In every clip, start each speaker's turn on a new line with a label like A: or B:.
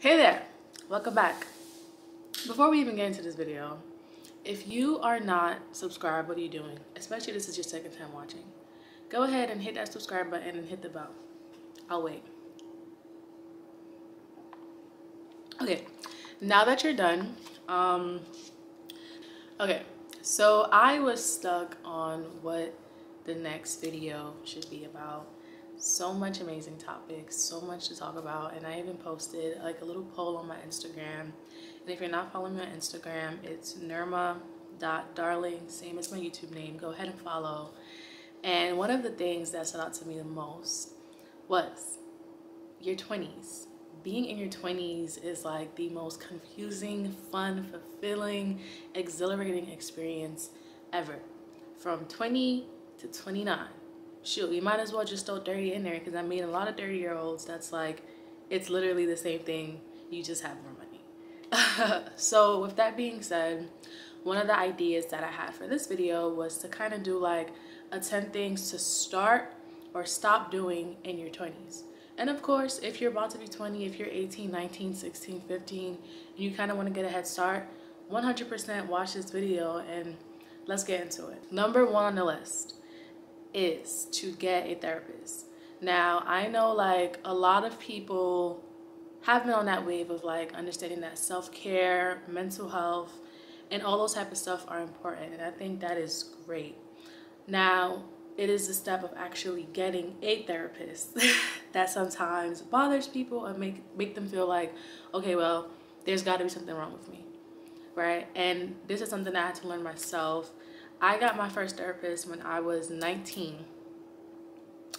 A: Hey there, welcome back. Before we even get into this video, if you are not subscribed, what are you doing? Especially if this is your second time watching. Go ahead and hit that subscribe button and hit the bell. I'll wait. Okay, now that you're done, okay, so I was stuck on what the next video should be about. So much amazing topics, so much to talk about, and I even posted like a little poll on my Instagram. And if you're not following me on Instagram, it's nirma.darling, same as my YouTube name. Go ahead and follow. And one of the things that stood out to me the most was your 20s. Being in your 20s is like the most confusing, fun, fulfilling, exhilarating experience ever. From 20 to 29. Shoot, we might as well just throw 30 in there, because I mean a lot of 30-year-olds that's like, it's literally the same thing, you just have more money. So with that being said, one of the ideas that I had for this video was to kind of do like a 10 things to start or stop doing in your 20s. And of course, if you're about to be 20, if you're 18, 19, 16, 15, and you kind of want to get a head start, 100% watch this video and let's get into it. Number one on the list is to get a therapist. Now, I know like a lot of people have been on that wave of like understanding that self-care, mental health, and all those type of stuff are important, and I think that is great. Now, it is the step of actually getting a therapist that sometimes bothers people and make them feel like, okay, well, there's got to be something wrong with me, right? And this is something that I had to learn myself. I got my first therapist when I was 19.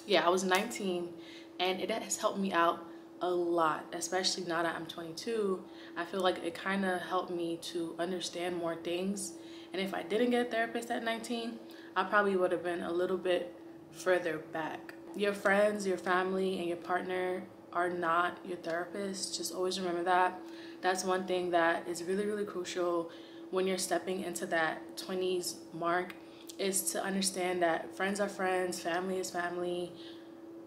A: Yeah, I was 19, and it has helped me out a lot, especially now that I'm 22. I feel like it kind of helped me to understand more things. And if I didn't get a therapist at 19, I probably would have been a little bit further back. Your friends, your family, and your partner are not your therapist. Just always remember that. That's one thing that is really, really crucial when you're stepping into that 20s mark, is to understand that friends are friends, family is family,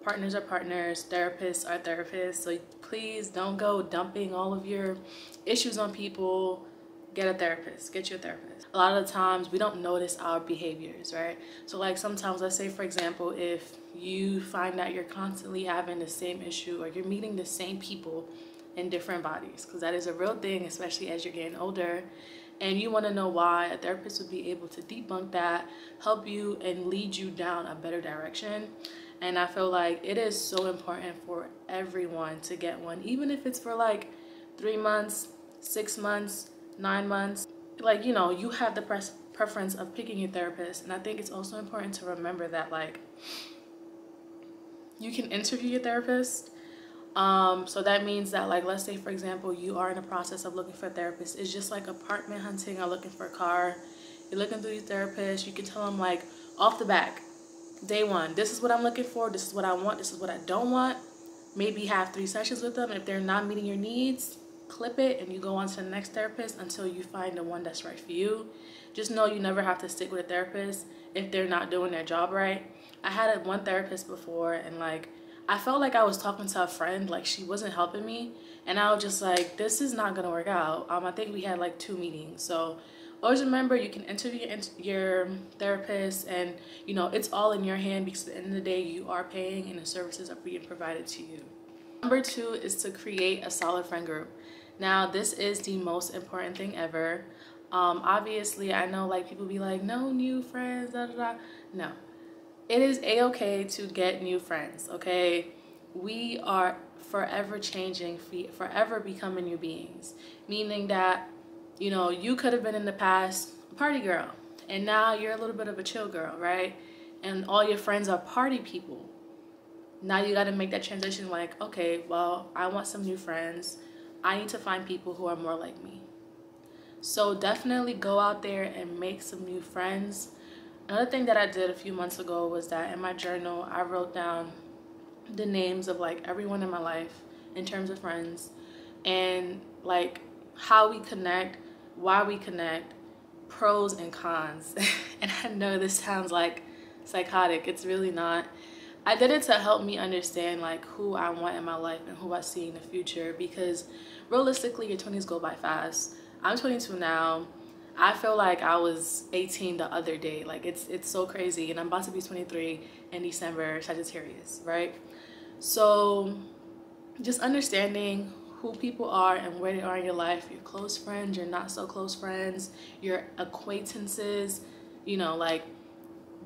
A: partners are partners, therapists are therapists. So please don't go dumping all of your issues on people. Get a therapist, get your therapist. A lot of the times we don't notice our behaviors, right? So like sometimes, let's say for example, if you find that you're constantly having the same issue, or you're meeting the same people in different bodies, because that is a real thing, especially as you're getting older, and you want to know why, a therapist would be able to debunk that, help you, and lead you down a better direction. And I feel like it is so important for everyone to get one, even if it's for like 3 months, 6 months, 9 months. Like, you know, you have the preference of picking your therapist. And I think it's also important to remember that like you can interview your therapist. So that means that, like, let's say for example, you are in the process of looking for a therapist. It's just like apartment hunting or looking for a car. You're looking through these therapists. You can tell them like off the back, day one, this is what I'm looking for, this is what I want, this is what I don't want. Maybe have 3 sessions with them. If they're not meeting your needs, clip it and you go on to the next therapist until you find the one that's right for you. Just know you never have to stick with a therapist if they're not doing their job right. I had one therapist before, and like I felt like I was talking to a friend, like she wasn't helping me, and I was just like, this is not gonna work out. I think we had like 2 meetings. So always remember, you can interview your therapist, and you know, it's all in your hand, because at the end of the day you are paying and the services are being provided to you. Number 2 is to create a solid friend group. Now this is the most important thing ever. Obviously I know like people be like, no new friends, da da da. No, it is a-okay to get new friends, okay? We are forever changing, forever becoming new beings. Meaning that, you know, you could have been in the past a party girl, and now you're a little bit of a chill girl, right? And all your friends are party people. Now you got to make that transition like, okay, well, I want some new friends. I need to find people who are more like me. So definitely go out there and make some new friends. Another thing that I did a few months ago was that in my journal, I wrote down the names of like everyone in my life in terms of friends, and like how we connect, why we connect, pros and cons. And I know this sounds like psychotic. It's really not. I did it to help me understand like who I want in my life and who I see in the future, because realistically your 20s go by fast. I'm 22 now. I feel like I was 18 the other day. Like it's so crazy, and I'm about to be 23 in December, Sagittarius, right? So just understanding who people are and where they are in your life, your close friends, your not so close friends, your acquaintances, you know, like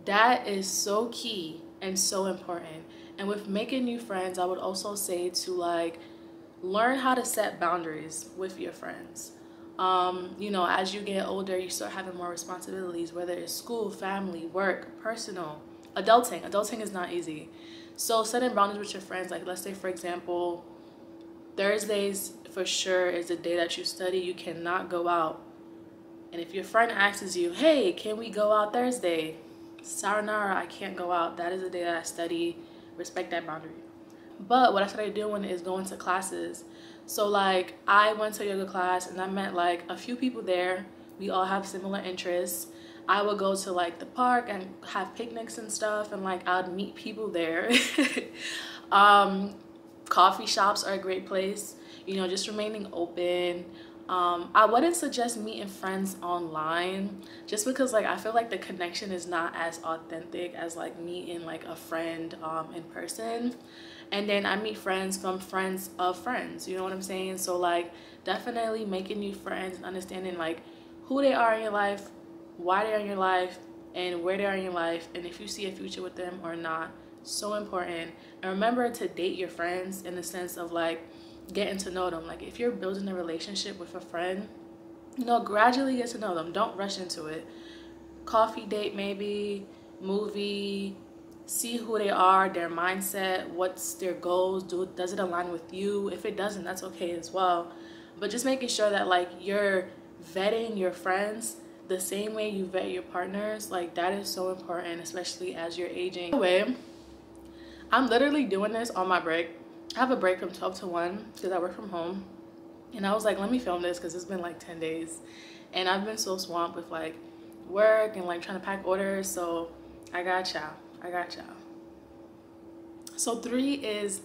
A: that is so key and so important. And with making new friends, I would also say to like learn how to set boundaries with your friends. You know, as you get older, you start having more responsibilities, whether it's school, family, work, personal, adulting. Adulting is not easy. So setting boundaries with your friends, like let's say for example, Thursdays for sure is the day that you study. You cannot go out. And if your friend asks you, hey, can we go out Thursday? Sayonara, I can't go out. That is the day that I study. Respect that boundary. But what I started doing is going to classes. So like I went to a yoga class and I met like a few people there. We all have similar interests. I would go to like the park and have picnics and stuff, and like I'd meet people there. Coffee shops are a great place, you know, just remaining open. I wouldn't suggest meeting friends online, just because like I feel like the connection is not as authentic as like meeting like a friend in person. And then I meet friends from friends of friends, you know what I'm saying? So like definitely making new friends and understanding like who they are in your life, why they're in your life, and where they are in your life, and if you see a future with them or not. So important. And remember to date your friends in the sense of like getting to know them. Like if you're building a relationship with a friend, you know, gradually get to know them. Don't rush into it. Coffee date maybe, movie, see who they are, their mindset, what's their goals, does it align with you? If it doesn't, that's okay as well. But just making sure that like you're vetting your friends the same way you vet your partners, like that is so important, especially as you're aging. Anyway, I'm literally doing this on my break. I have a break from 12 to 1 because I work from home. And I was like, let me film this because it's been like 10 days. And I've been so swamped with like work and like trying to pack orders. So I got y'all. So 3 is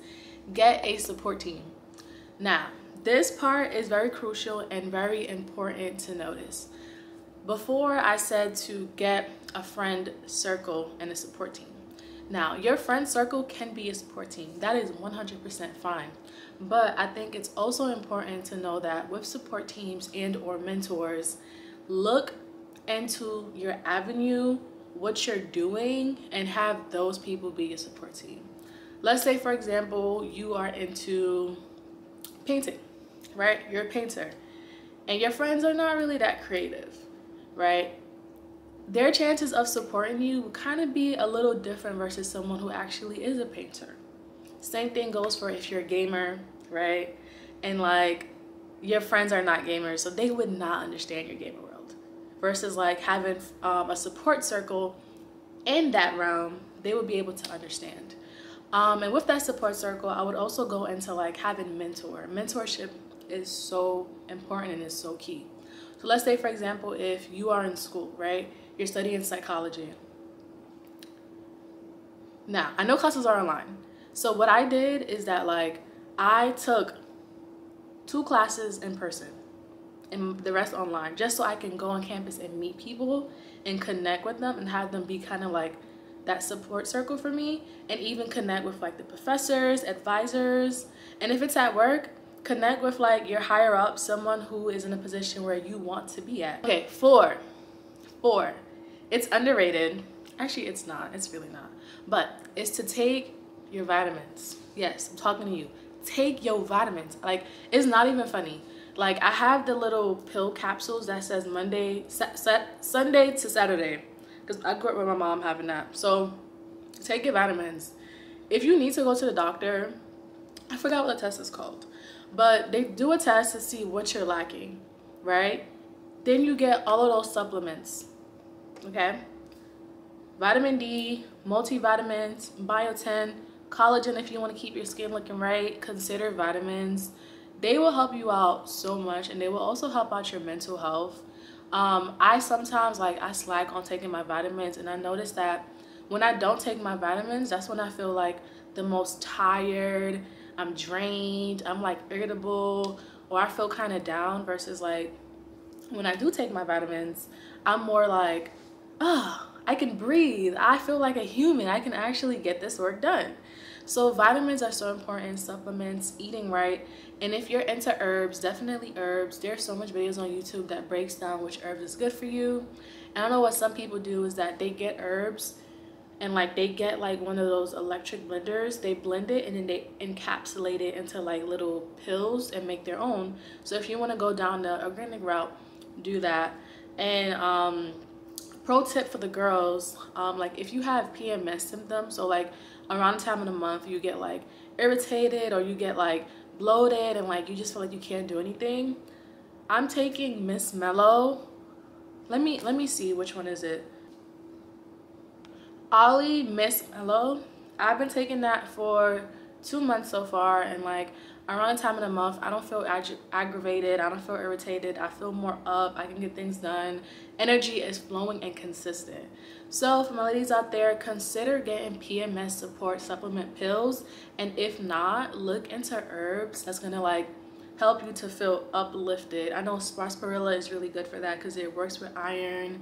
A: get a support team. Now, this part is very crucial and very important to notice. Before I said to get a friend circle and a support team. Now, your friend circle can be a support team. That is 100% fine. But I think it's also important to know that with support teams and or mentors, look into your avenue, what you're doing, and have those people be your support team. Let's say, for example, you are into painting, right? You're a painter and your friends are not really that creative, right? Their chances of supporting you will kind of be a little different versus someone who actually is a painter. Same thing goes for if you're a gamer, right? And like your friends are not gamers, so they would not understand your gamer world. Versus like having a support circle in that realm, they would be able to understand. And with that support circle, I would also go into like having mentorship is so important and is so key. So let's say, for example, if you are in school, right? You're studying psychology. Now, I know classes are online. So what I did is that like I took 2 classes in person and the rest online, just so I can go on campus and meet people and connect with them and have them be kind of like that support circle for me, and even connect with like the professors, advisors, and if it's at work, connect with like your higher up, someone who is in a position where you want to be at. Okay, 4. It's underrated. Actually, it's not. It's really not. But it's to take your vitamins. Yes, I'm talking to you. Take your vitamins. Like, it's not even funny. Like, I have the little pill capsules that says Sunday to Saturday. Because I grew up with my mom having that. So, take your vitamins. If you need to go to the doctor, I forgot what the test is called. But they do a test to see what you're lacking, right? Then you get all of those supplements, okay? Vitamin D, multivitamins, biotin, collagen if you want to keep your skin looking right. Consider vitamins. They will help you out so much, and they will also help out your mental health. I sometimes I slack on taking my vitamins, and I noticed that when I don't take my vitamins, that's when I feel like the most tired, I'm drained, I'm like irritable, or I feel kind of down, versus like when I do take my vitamins, I'm more like, oh, I can breathe. I feel like a human. I can actually get this work done. So vitamins are so important, supplements, eating right. And if you're into herbs, definitely herbs. There's so much videos on YouTube that breaks down which herbs is good for you. And I know what some people do is that they get herbs and like they get like one of those electric blenders, they blend it and then they encapsulate it into like little pills and make their own. So if you want to go down the organic route, do that. And pro tip for the girls, like if you have PMS symptoms, so like around the time of the month you get like irritated or you get like bloated and like you just feel like you can't do anything, I'm taking Miss Mellow. Let me see, which one is it? Ollie Miss Mellow. I've been taking that for 2 months so far, and like around the time of the month I don't feel aggravated, I don't feel irritated, I feel more up, I can get things done, energy is flowing and consistent. So for my ladies out there, consider getting PMS support supplement pills, and if not, look into herbs that's gonna like help you to feel uplifted. I know sarsaparilla is really good for that because it works with iron,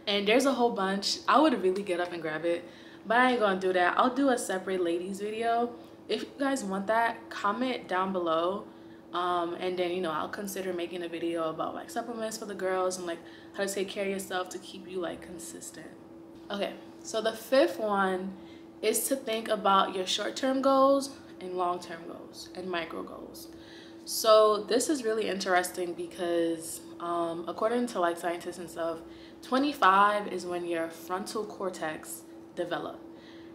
A: and there's a whole bunch. I would really get up and grab it, but I ain't gonna do that. I'll do a separate ladies video. If you guys want that, comment down below, and then, you know, I'll consider making a video about like supplements for the girls and like how to take care of yourself to keep you like consistent. Okay, so the fifth one is to think about your short-term goals and long-term goals and micro goals. So this is really interesting because according to like scientists and stuff, 25 is when your frontal cortex develop,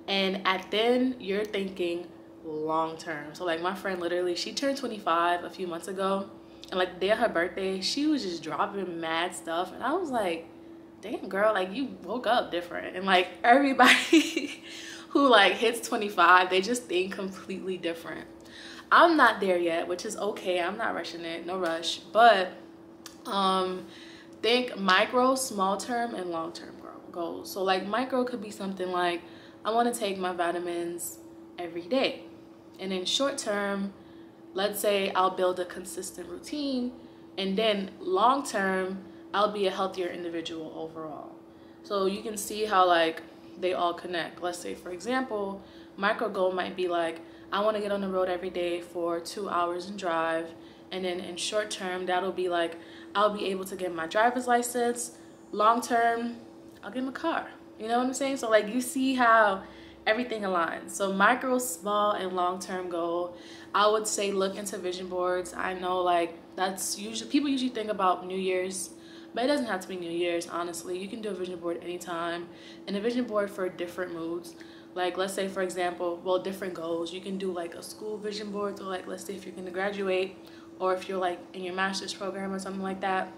A: and at then you're thinking long term. So like my friend, literally, she turned 25 a few months ago, and like the day of her birthday she was just dropping mad stuff, and I was like, damn girl, like you woke up different. And like everybody who like hits 25, they just think completely different. I'm not there yet, which is okay. I'm not rushing it, no rush. But think micro, small term, and long term goals. So like micro could be something like, I want to take my vitamins every day. And then short term, let's say I'll build a consistent routine, and then long term I'll be a healthier individual overall. So you can see how like they all connect. Let's say, for example, micro goal might be like, I want to get on the road every day for 2 hours and drive. And then in short term, that'll be like, I'll be able to get my driver's license. Long term, I'll get my car. You know what I'm saying? So like you see how everything aligns. So micro, small, and long-term goal, I would say look into vision boards. I know like that's usually, people usually think about New Year's, but it doesn't have to be New Year's, honestly. You can do a vision board anytime, and a vision board for different moods. Like let's say, for example, well, different goals. You can do like a school vision board. So like let's say if you're gonna graduate, or if you're like in your master's program or something like that,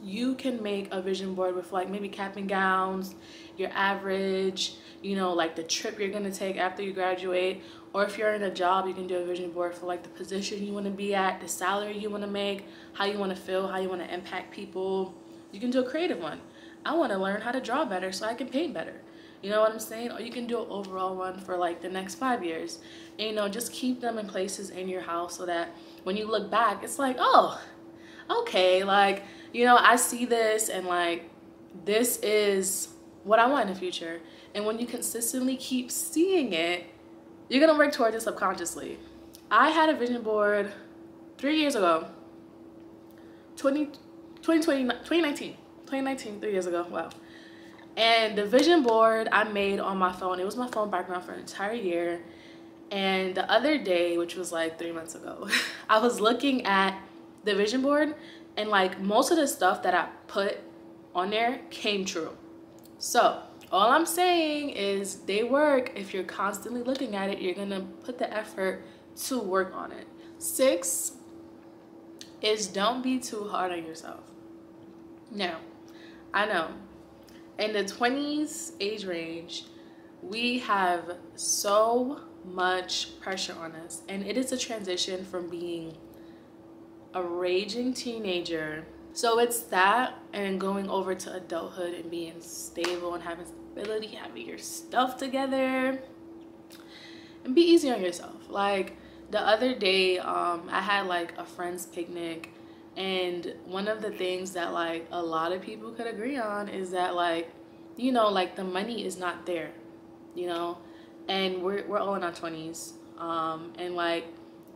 A: you can make a vision board with like maybe cap and gowns, your average, you know, like the trip you're gonna take after you graduate. Or if you're in a job, you can do a vision board for like the position you want to be at, the salary you want to make, how you want to feel, how you want to impact people. You can do a creative one. I want to learn how to draw better so I can paint better. You know what I'm saying? Or you can do an overall one for like the next 5 years. And, you know, just keep them in places in your house so that when you look back, it's like, oh, okay, like, you know, I see this, and like this is what I want in the future. And when you consistently keep seeing it, you're gonna work towards it subconsciously. I had a vision board 3 years ago, 2019, 3 years ago, wow. And the vision board I made on my phone, it was my phone background for an entire year. And the other day, which was like 3 months ago, I was looking at the vision board, and like most of the stuff that I put on there came true. So all I'm saying is they work. If you're constantly looking at it, you're gonna put the effort to work on it. 6 is don't be too hard on yourself. Now, I know in the 20s age range, we have so much pressure on us, and it is a transition from being a raging teenager, So it's that, and going over to adulthood and being stable and having stability, having your stuff together, and be easy on yourself. Like the other day, I had like a friend's picnic, and one of the things that like a lot of people could agree on is that like, you know, like the money is not there, you know, and we're all in our 20s, and like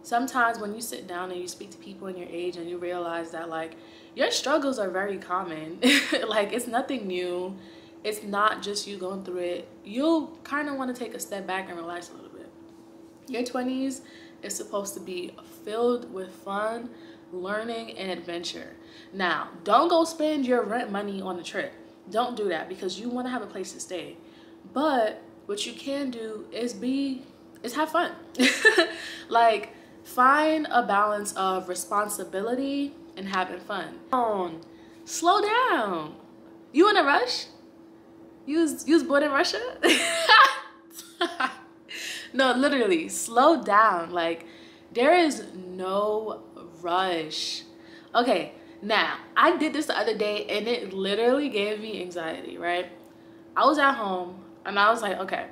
A: sometimes when you sit down and you speak to people in your age and you realize that like your struggles are very common. Like it's nothing new. It's not just you going through it. You'll kind of want to take a step back and relax a little bit. Your 20s is supposed to be filled with fun, learning, and adventure. Now, don't go spend your rent money on a trip. Don't do that because you want to have a place to stay. But what you can do is have fun. Like find a balance of responsibility and having fun. Slow down. You in a rush? You was born in Russia? No, literally, slow down. Like, there is no rush. Okay, now, I did this the other day and it literally gave me anxiety, right? I was at home and I was like, okay,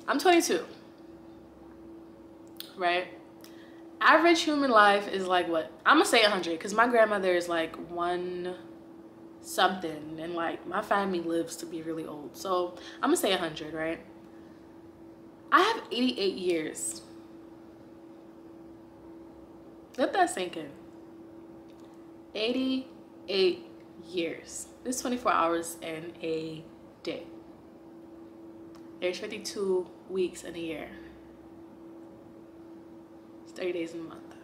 A: I'm 22, right? Average human life is like what? I'm gonna say 100 because my grandmother is like 1 something and like my family lives to be really old. So I'm gonna say 100, right? I have 88 years. Let that sink in. 88 years. There's 24 hours in a day. There's 52 weeks in a year. It's 30 days in a month.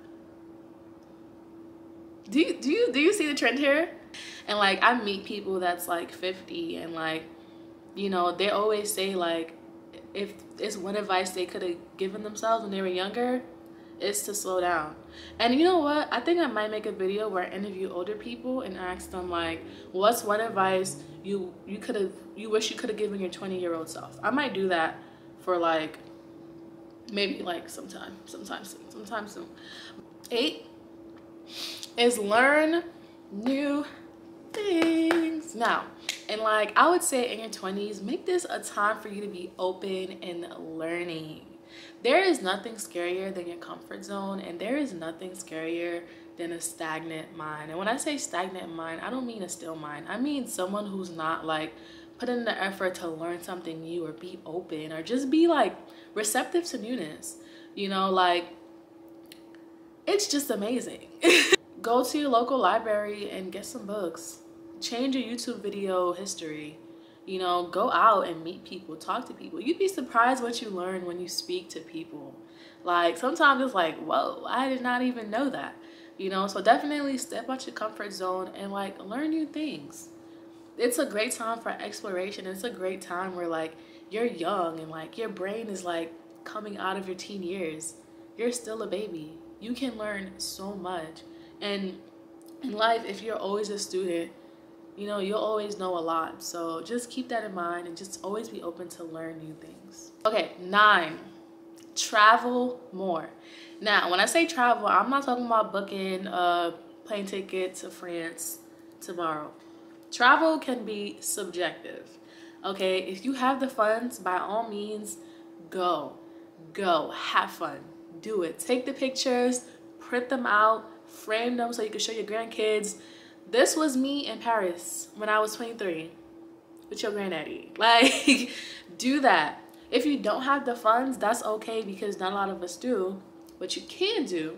A: Do you see the trend here? And like I meet people that's like 50 and like, you know, they always say like if it's one advice they could have given themselves when they were younger, it's to slow down. And you know what? I think I might make a video where I interview older people and ask them like, what's one advice you wish you could have given your 20-year-old self? I might do that for like maybe like sometime soon. 8 is learn new things. Now, and like I would say in your 20s, make this a time for you to be open and learning. There is nothing scarier than your comfort zone, and there is nothing scarier than a stagnant mind. And when I say stagnant mind, I don't mean a still mind. I mean someone who's not like putting in the effort to learn something new or be open or just be like receptive to newness. You know, like it's just amazing. Go to your local library and get some books. Change your YouTube video history. You know, go out and meet people, talk to people. You'd be surprised what you learn when you speak to people. Like sometimes it's like, whoa, I did not even know that. You know, so definitely step out your comfort zone and like learn new things. It's a great time for exploration. It's a great time where like you're young and like your brain is like coming out of your teen years. You're still a baby. You can learn so much. And in life, if you're always a student, you know, you'll always know a lot. So just keep that in mind and just always be open to learn new things. Okay, 9, travel more. Now, when I say travel, I'm not talking about booking a plane ticket to France tomorrow. Travel can be subjective. Okay, if you have the funds, by all means, go, have fun, do it. Take the pictures, print them out, frame them so you can show your grandkids. This was me in Paris when I was 23 with your granddaddy. Like, do that. If you don't have the funds, that's okay because not a lot of us do. What you can do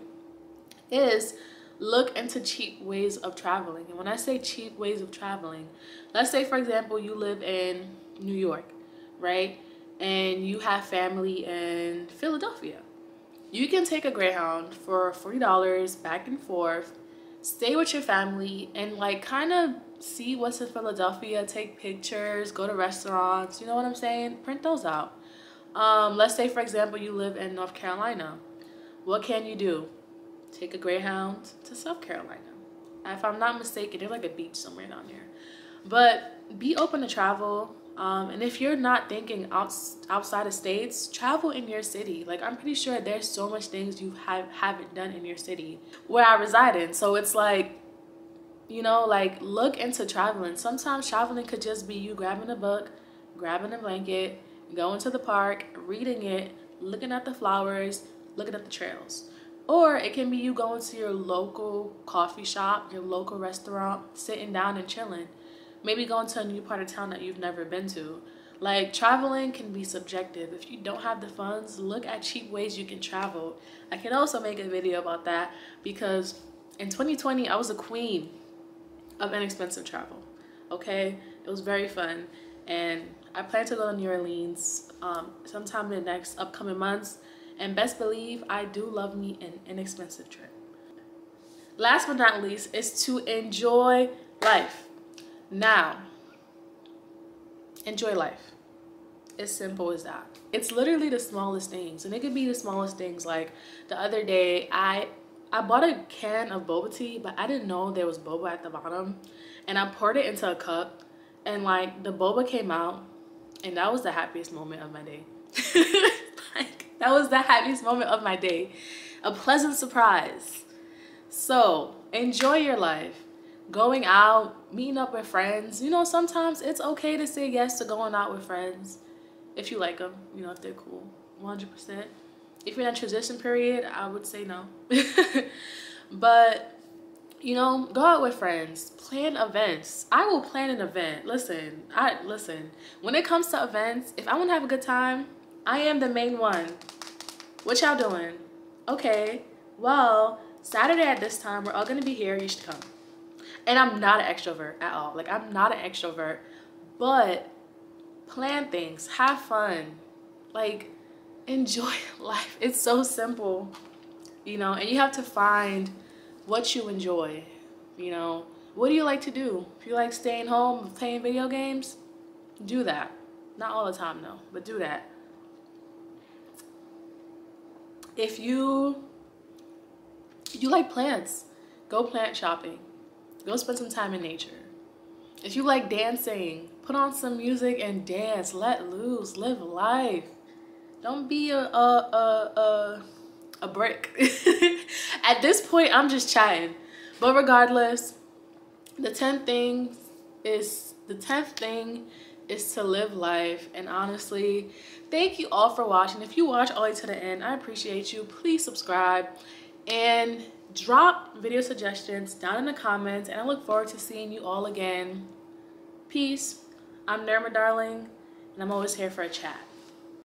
A: is look into cheap ways of traveling. And when I say cheap ways of traveling, let's say, for example, you live in New York, right? And you have family in Philadelphia. You can take a Greyhound for $40 back and forth, stay with your family, and like kind of see what's in Philadelphia, take pictures, go to restaurants, you know what I'm saying? Print those out. Let's say, for example, you live in North Carolina. What can you do? Take a Greyhound to South Carolina. If I'm not mistaken, there's like a beach somewhere down there. But be open to travel. And if you're not thinking outside of states, travel in your city. Like, I'm pretty sure there's so much things you haven't done in your city where I reside in. So it's like, You know, like, look into traveling. Sometimes traveling could just be you grabbing a book, grabbing a blanket, going to the park, reading it, looking at the flowers, looking at the trails. Or it can be you going to your local coffee shop, your local restaurant, sitting down and chilling. Maybe going to a new part of town that you've never been to. Like, traveling can be subjective. If you don't have the funds, look at cheap ways you can travel. I can also make a video about that because in 2020, I was a queen of inexpensive travel. Okay, it was very fun, and I plan to go to New Orleans sometime in the next upcoming months, and best believe I do love me an inexpensive trip. Last but not least is to enjoy life. Now, enjoy life. As simple as that. It's literally the smallest things, and it could be the smallest things. Like the other day, I bought a can of boba tea, but I didn't know there was boba at the bottom, and I poured it into a cup, and like the boba came out, and that was the happiest moment of my day. Like, that was the happiest moment of my day. A pleasant surprise. So enjoy your life. Going out, meeting up with friends. You know, sometimes it's okay to say yes to going out with friends if you like them, you know, if they're cool. 100%. If you're in a transition period, I would say no. But, you know, go out with friends, plan events. I will plan an event. Listen, when it comes to events, if I want to have a good time, I am the main one. What y'all doing? Okay, well, Saturday at this time, we're all gonna be here. You should come. And I'm not an extrovert at all. Like, I'm not an extrovert, but plan things, have fun, like, enjoy life. It's so simple, you know, and you have to find what you enjoy. You know, what do you like to do? If you like staying home, playing video games, do that. Not all the time though, but do that. If you like plants, go plant shopping. Go spend some time in nature. If you like dancing, put on some music and dance. Let loose, live life. Don't be a brick. At this point, I'm just chatting. But regardless, the 10th thing is to live life. And honestly, thank you all for watching. If you watch all the way to the end, I appreciate you. Please subscribe and drop video suggestions down in the comments, and I look forward to seeing you all again. Peace. I'm Nerma Darling, and I'm always here for a chat.